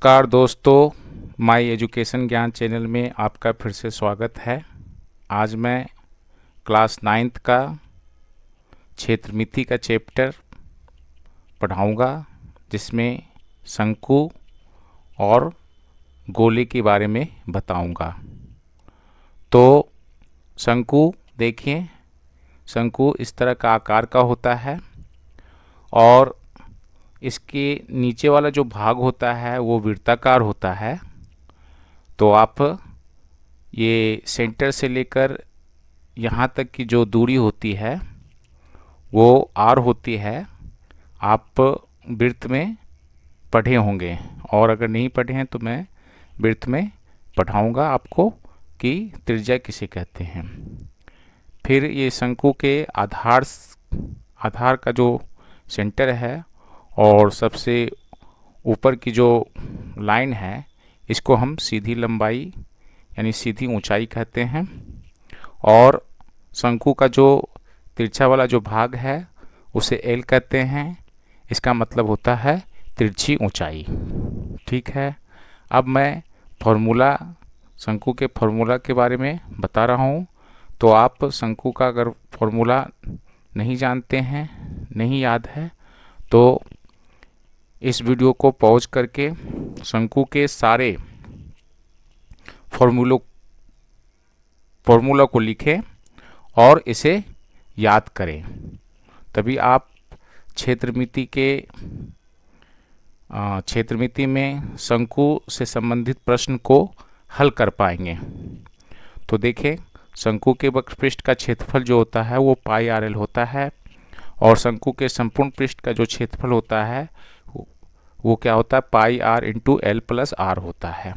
नमस्कार दोस्तों, my education ज्ञान चैनल में आपका फिर से स्वागत है। आज मैं क्लास 9th का क्षेत्रमिति का चैप्टर पढ़ाऊंगा, जिसमें शंकु और गोले के बारे में बताऊंगा। तो शंकु देखिए, शंकु इस तरह का आकार का होता है और इसके नीचे वाला जो भाग होता है वो वृत्ताकार होता है। तो आप ये सेंटर से लेकर यहाँ तक की जो दूरी होती है वो आर होती है। आप वृत्त में पढ़े होंगे, और अगर नहीं पढ़े हैं तो मैं वृत्त में पढ़ाऊँगा आपको कि त्रिज्या किसे कहते हैं। फिर ये शंकु के आधार का जो सेंटर है और सबसे ऊपर की जो लाइन है, इसको हम सीधी लंबाई यानी सीधी ऊंचाई कहते हैं। और शंकु का जो तिरछा वाला जो भाग है उसे एल कहते हैं। इसका मतलब होता है तिरछी ऊंचाई। ठीक है, अब मैं फॉर्मूला, शंकु के फॉर्मूला के बारे में बता रहा हूँ। तो आप शंकु का अगर फॉर्मूला नहीं जानते हैं, नहीं याद है, तो इस वीडियो को पॉज करके शंकु के सारे फॉर्मूला को लिखें और इसे याद करें, तभी आप क्षेत्रमिति में शंकु से संबंधित प्रश्न को हल कर पाएंगे। तो देखें, शंकु के वक्रपृष्ठ का क्षेत्रफल जो होता है वो पाई आर एल होता है, और शंकु के संपूर्ण पृष्ठ का जो क्षेत्रफल होता है वो क्या होता है, pi R into L plus R होता है।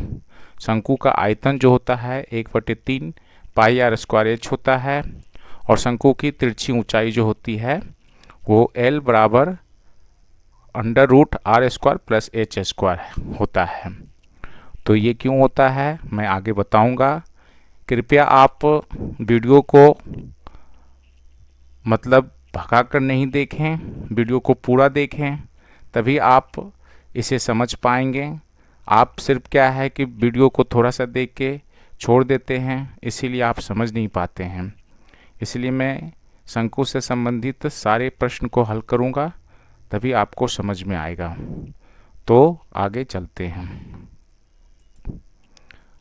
शंकु का आयतन जो होता है 1/3 पाई आर स्क्वायर एच होता है, और शंकु की तिरछी ऊंचाई जो होती है वो एल बराबर under root R square plus H square होता है। तो ये क्यों होता है मैं आगे बताऊंगा। कृपया आप वीडियो को मतलब भगा कर नहीं देखें, वीडियो को पूरा देखें, तभी आप इसे समझ पाएंगे। आप सिर्फ क्या है कि वीडियो को थोड़ा सा देख के छोड़ देते हैं, इसीलिए आप समझ नहीं पाते हैं। इसलिए मैं शंकु से संबंधित सारे प्रश्न को हल करूंगा, तभी आपको समझ में आएगा। तो आगे चलते हैं।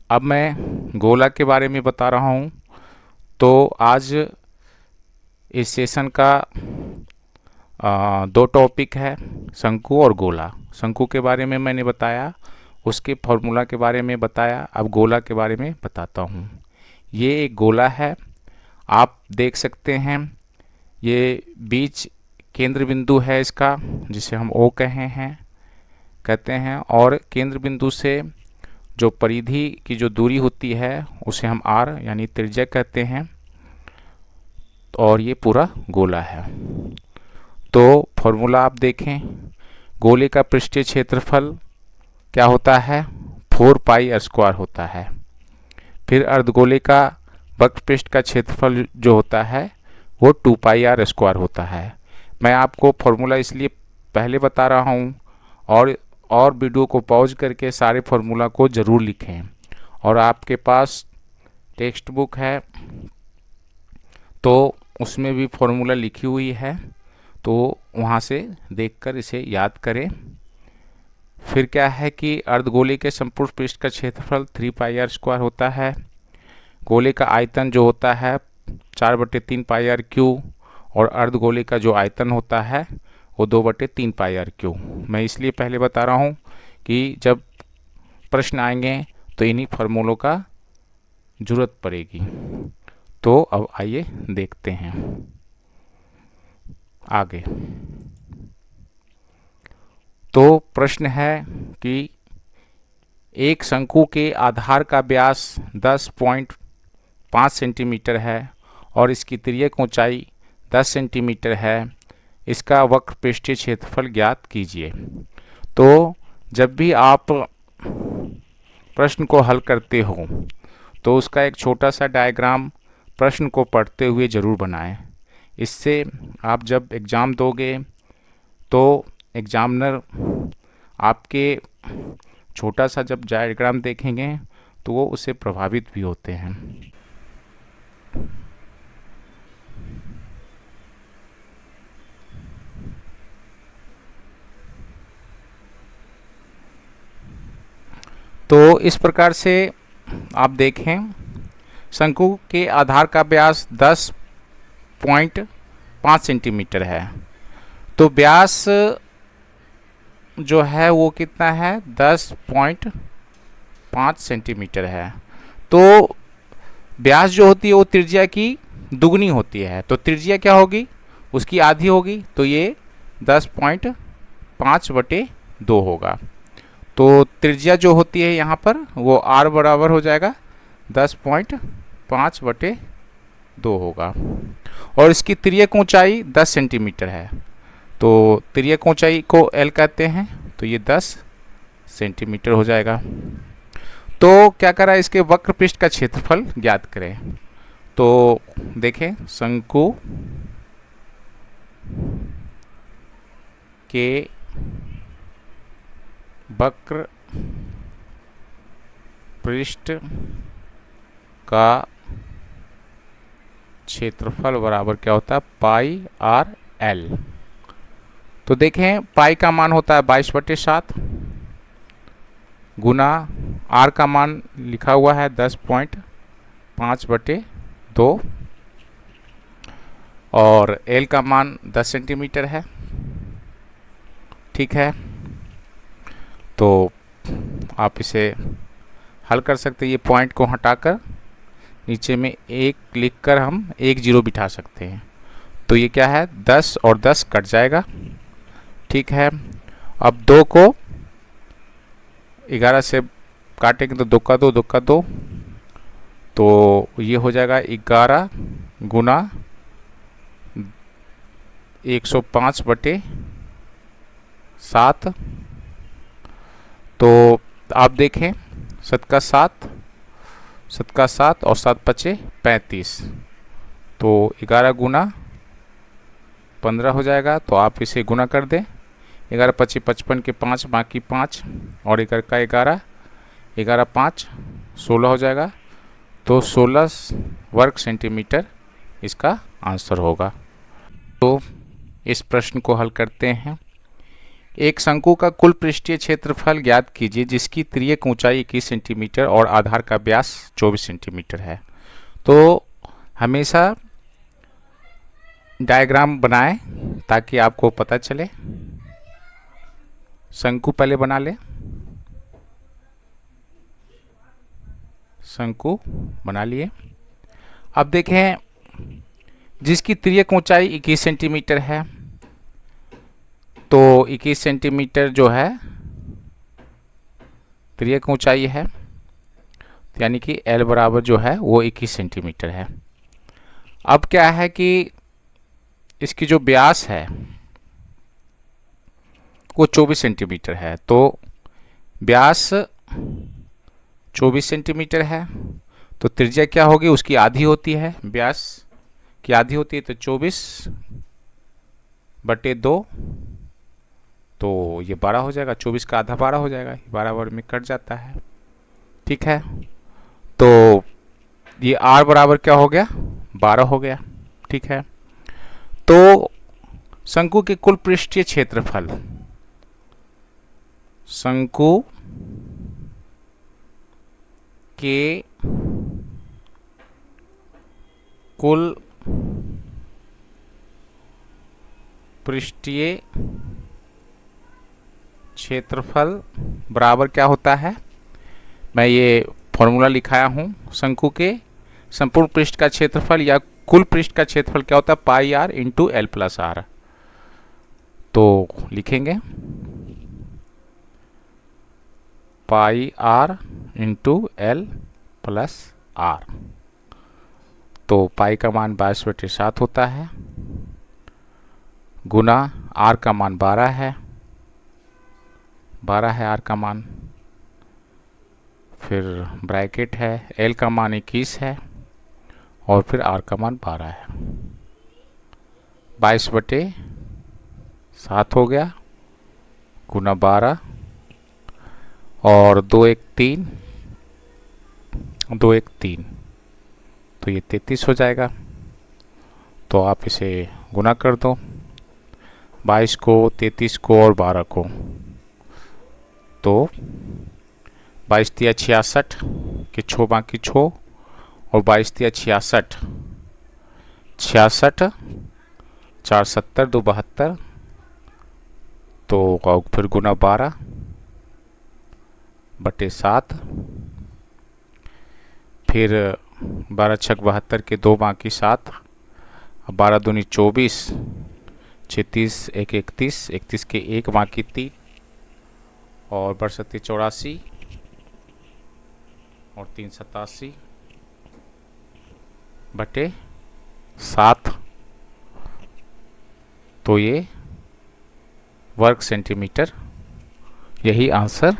अब मैं गोला के बारे में बता रहा हूं। तो आज इस सेशन का 2 टॉपिक है, शंकु और गोला। शंकु के बारे में मैंने बताया, उसके फॉर्मूला के बारे में बताया। अब गोला के बारे में बताता हूँ। ये एक गोला है, आप देख सकते हैं। ये बीच केंद्र बिंदु है इसका, जिसे हम ओ कहते हैं, और केंद्र बिंदु से जो परिधि की जो दूरी होती है उसे हम आर यानी त्रिज्या कहते हैं। और ये पूरा गोला है। तो फॉर्मूला आप देखें, गोले का पृष्ठीय क्षेत्रफल क्या होता है, 4 पाई आर स्क्वायर होता है। फिर अर्धगोले का वक्रपृष्ठ का क्षेत्रफल जो होता है वो 2 पाई आर स्क्वायर होता है। मैं आपको फॉर्मूला इसलिए पहले बता रहा हूँ, और वीडियो को पॉज करके सारे फॉर्मूला को ज़रूर लिखें। और आपके पास टेक्स्ट बुक है तो उसमें भी फॉर्मूला लिखी हुई है, तो वहाँ से देखकर इसे याद करें। फिर क्या है कि अर्धगोले के संपूर्ण पृष्ठ का क्षेत्रफल 3 पाई आर स्क्वायर होता है। गोले का आयतन जो होता है 4/3 पाई आर क्यू, और अर्धगोले का जो आयतन होता है वो 2/3 पाई आर क्यू। मैं इसलिए पहले बता रहा हूँ कि जब प्रश्न आएंगे तो इन्हीं फार्मूलों का जरूरत पड़ेगी। तो अब आइए देखते हैं आगे। तो प्रश्न है कि एक शंकु के आधार का व्यास 10.5 सेंटीमीटर है और इसकी तिर्यक ऊंचाई 10 सेंटीमीटर है। इसका वक्र पृष्ठीय क्षेत्रफल ज्ञात कीजिए। तो जब भी आप प्रश्न को हल करते हो तो उसका एक छोटा सा डायग्राम प्रश्न को पढ़ते हुए ज़रूर बनाएं। इससे आप जब एग्ज़ाम दोगे तो एग्जामिनर आपके छोटा सा जब डायग्राम देखेंगे तो वो उससे प्रभावित भी होते हैं। तो इस प्रकार से आप देखें, शंकु के आधार का व्यास 10.5 सेंटीमीटर है। तो व्यास जो है वो कितना है, 10.5 सेंटीमीटर है। तो व्यास जो होती है वो त्रिज्या की दुगनी होती है, तो त्रिज्या क्या होगी, उसकी आधी होगी, तो ये 10.5/2 होगा। तो त्रिज्या जो होती है यहाँ पर वो r बराबर हो जाएगा 10.5/2 होगा। और इसकी तिर्यक ऊंचाई 10 सेंटीमीटर है, तो तिर्यक ऊंचाई को L कहते हैं, तो ये 10 सेंटीमीटर हो जाएगा। तो क्या करा, इसके वक्र पृष्ठ का क्षेत्रफल ज्ञात करें। तो देखें, शंकु के वक्र पृष्ठ का क्षेत्रफल बराबर क्या होता है, पाई आर एल। तो देखें, पाई का मान होता है 22/7 गुना आर का मान लिखा हुआ है 10.5/2 और एल का मान 10 सेंटीमीटर है। ठीक है, तो आप इसे हल कर सकते हैं। ये पॉइंट को हटाकर नीचे में 1 लिखकर हम 1 0 बिठा सकते हैं। तो ये क्या है, 10 और 10 कट जाएगा। ठीक है, अब 2 को 11 से काटेंगे तो 2 का 2, 2 का 2, तो ये हो जाएगा 11 गुना 105/7। तो आप देखें, 7 का 7, 7 का 7 और 7 5 35, तो 11 गुना 15 हो जाएगा। तो आप इसे गुना कर दें, 11 5 55 के 5 बाकी 5 और 11 का 11, 11 5 16 हो जाएगा। तो 16 वर्ग सेंटीमीटर इसका आंसर होगा। तो इस प्रश्न को हल करते हैं। एक शंकु का कुल पृष्ठीय क्षेत्रफल ज्ञात कीजिए जिसकी तिर्यक ऊंचाई 21 सेंटीमीटर और आधार का व्यास 24 सेंटीमीटर है। तो हमेशा डायग्राम बनाएं ताकि आपको पता चले। शंकु पहले बना ले, शंकु बना लिए। अब देखें, जिसकी तिर्यक ऊंचाई 21 सेंटीमीटर है, तो 21 सेंटीमीटर जो है तिर्यक ऊंचाई है, यानी कि L बराबर जो है वो 21 सेंटीमीटर है। अब क्या है कि इसकी जो व्यास है वो 24 सेंटीमीटर है, तो व्यास 24 सेंटीमीटर है, तो त्रिज्या क्या होगी, उसकी आधी होती है, व्यास की आधी होती है, तो 24/2, तो ये 12 हो जाएगा। 24 का आधा 12 हो जाएगा, 12 वर्ग में कट जाता है। ठीक है, तो ये R बराबर क्या हो गया, 12 हो गया। ठीक है, तो शंकु के कुल पृष्ठीय क्षेत्रफल, शंकु के कुल पृष्ठीय क्षेत्रफल बराबर क्या होता है, मैं ये फॉर्मूला लिखाया हूँ। शंकु के संपूर्ण पृष्ठ का क्षेत्रफल या कुल पृष्ठ का क्षेत्रफल क्या होता है, pi R into L plus R. तो लिखेंगे pi R into L plus R. तो पाई का मान 22/7 होता है, गुना आर का मान 12 है, 12 है आर का मान, फिर ब्रैकेट है, एल का मान 21 है और फिर आर का मान 12 है। 22/7 हो गया गुना 12 और 2 1 3, 2 1 3, तो ये 33 हो जाएगा। तो आप इसे गुना कर दो, 22 को, 33 को और 12 को, तो 22 तिया 66 के 6 बाकी 6 और 22 तिया 66, 66 4 70 2 72, तो फिर गुना 12 बटे 7, फिर 12 छक 72 के 2 बाकी 7, 12 दूनी 24, 36 1 31, 31 के 1 बाकी 3 और 62 84 और 3 87 बटे 7, तो ये वर्ग सेंटीमीटर, यही आंसर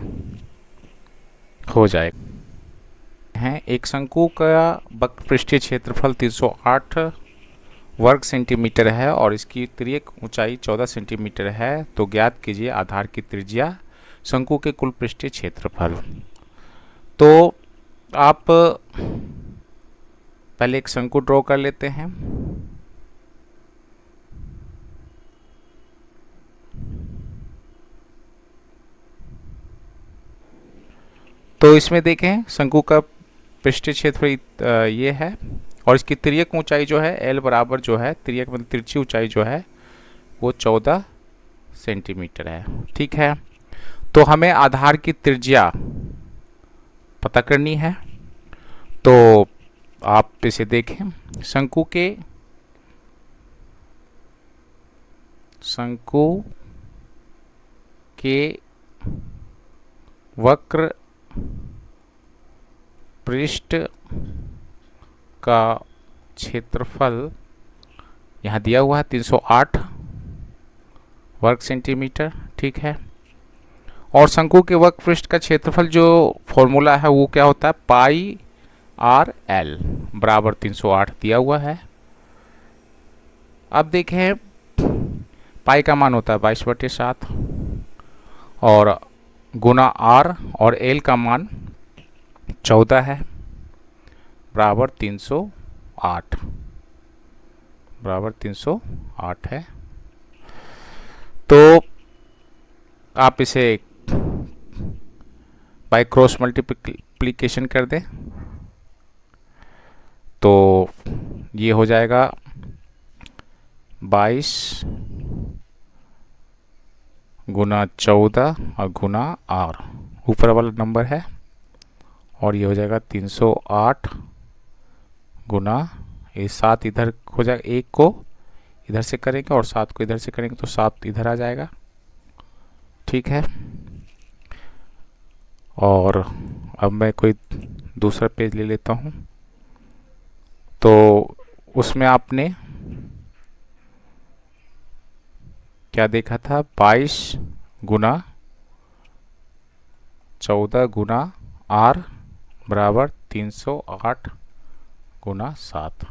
हो जाएगा। है एक शंकु का वक्र पृष्ठीय क्षेत्रफल 308 वर्ग सेंटीमीटर है और इसकी तिर्यक ऊंचाई 14 सेंटीमीटर है, तो ज्ञात कीजिए आधार की त्रिज्या, शंकु के कुल पृष्ठीय क्षेत्रफल। तो आप पहले एक शंकु ड्रॉ कर लेते हैं। तो इसमें देखें शंकु का पृष्ठीय क्षेत्रफल ये है और इसकी तिर्यक ऊंचाई जो है L बराबर जो है, तिर्यक मतलब तिरछी ऊंचाई जो है वो 14 सेंटीमीटर है। ठीक है, तो हमें आधार की त्रिज्या पता करनी है। तो आप इसे देखें, शंकु के वक्र पृष्ठ का क्षेत्रफल यहाँ दिया हुआ है 308 वर्ग सेंटीमीटर। ठीक है, और शंकु के वक्र पृष्ठ का क्षेत्रफल जो फॉर्मूला है वो क्या होता है, पाई आर एल बराबर 308 दिया हुआ है। अब देखें पाई का मान होता है 22/7 और गुना आर और एल का मान 14 है बराबर 308 है। तो आप इसे बाय क्रॉस मल्टीप्लिकेशन कर दें तो ये हो जाएगा 22 गुना 14 और गुना आर, ऊपर वाला नंबर है, और ये हो जाएगा 308 गुना, ये 7 इधर हो जाएगा, 1 को इधर से करेंगे और 7 को इधर से करेंगे तो 7 इधर आ जाएगा। ठीक है, और अब मैं कोई दूसरा पेज ले लेता हूँ। तो उसमें आपने क्या देखा था, 22 गुना 14 गुना आर बराबर 308 गुना 7।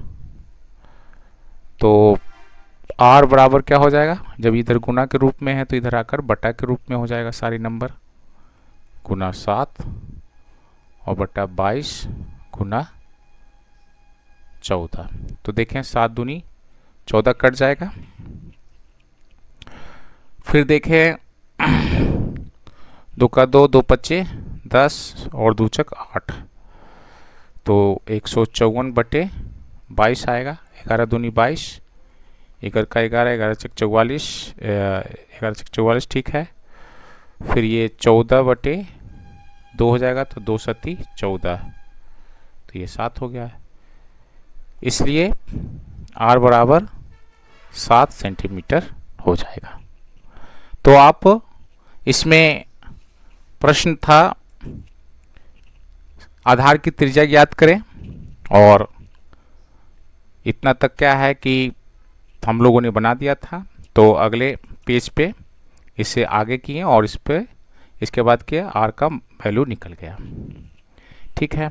तो आर बराबर क्या हो जाएगा, जब इधर गुना के रूप में है तो इधर आकर बटा के रूप में हो जाएगा सारी नंबर, गुना 7 और बटा 22 गुना 14। तो देखें 7 दूनी 14 कट जाएगा। फिर देखें 2 का 2, 2 पच्चे 10 और 2 चक 8, तो 154 बटे 22 आएगा। 11 दूनी 22, 11 का 11, 11 चक 44, 11 चक 44। ठीक है, फिर ये 14 बटे 2 हो जाएगा, तो 2 सती 14, तो ये 7 हो गया है। इसलिए R बराबर 7 सेंटीमीटर हो जाएगा। तो आप इसमें प्रश्न था आधार की त्रिज्या ज्ञात करें, और इतना तक क्या है कि हम लोगों ने बना दिया था। तो अगले पेज पे इसे आगे किए और इस पे इसके बाद किया, आर का वैल्यू निकल गया। ठीक है,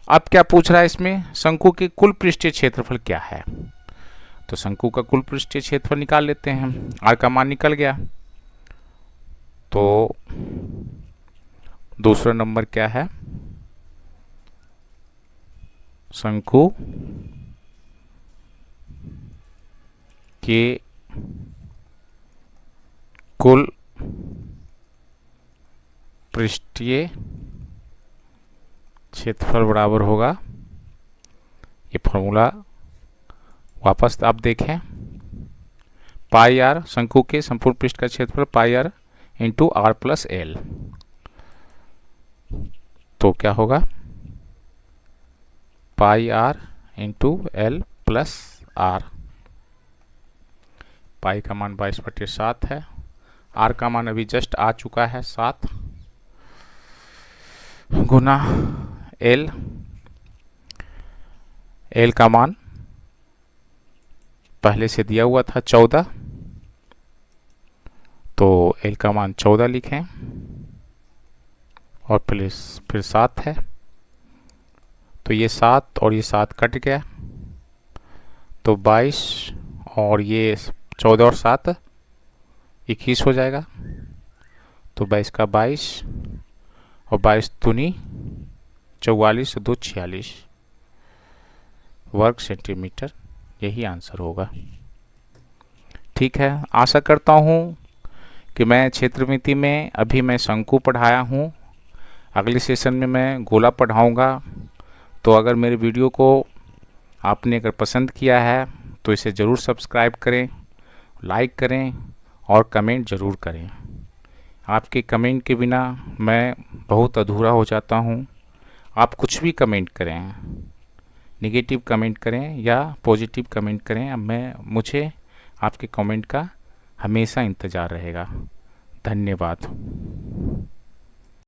अब क्या पूछ रहा है इसमें, शंकु के कुल पृष्ठीय क्षेत्रफल क्या है। तो शंकु का कुल पृष्ठीय क्षेत्रफल निकाल लेते हैं। आर का मान निकल गया, तो दूसरा नंबर क्या है, शंकु के कुल पृष्ठीय क्षेत्रफल बराबर होगा, ये फॉर्मूला वापस आप देखें, पाई आर, शंकु के संपूर्ण पृष्ठ का क्षेत्रफल pi R into R plus L. तो क्या होगा, pi R into L plus R. Pi का मान 22/7 है, आर का मान अभी जस्ट आ चुका है 7, गुना एल, एल का मान पहले से दिया हुआ था 14, तो एल का मान 14 लिखें और प्लस फिर 7 है, तो ये 7 और ये 7 कट गया, तो 22 और ये 14 और 7 21 हो जाएगा, तो 22 का 22 और 22 दूनी 44 2 46 वर्ग सेंटीमीटर, यही आंसर होगा। ठीक है, आशा करता हूँ कि मैं क्षेत्रमिति में अभी मैं शंकु पढ़ाया हूँ, अगले सेशन में मैं गोला पढ़ाऊँगा। तो अगर मेरे वीडियो को आपने अगर पसंद किया है तो इसे ज़रूर सब्सक्राइब करें, लाइक करें और कमेंट ज़रूर करें। आपके कमेंट के बिना मैं बहुत अधूरा हो जाता हूँ। आप कुछ भी कमेंट करें, नेगेटिव कमेंट करें या पॉजिटिव कमेंट करें, मुझे आपके कमेंट का हमेशा इंतज़ार रहेगा। धन्यवाद।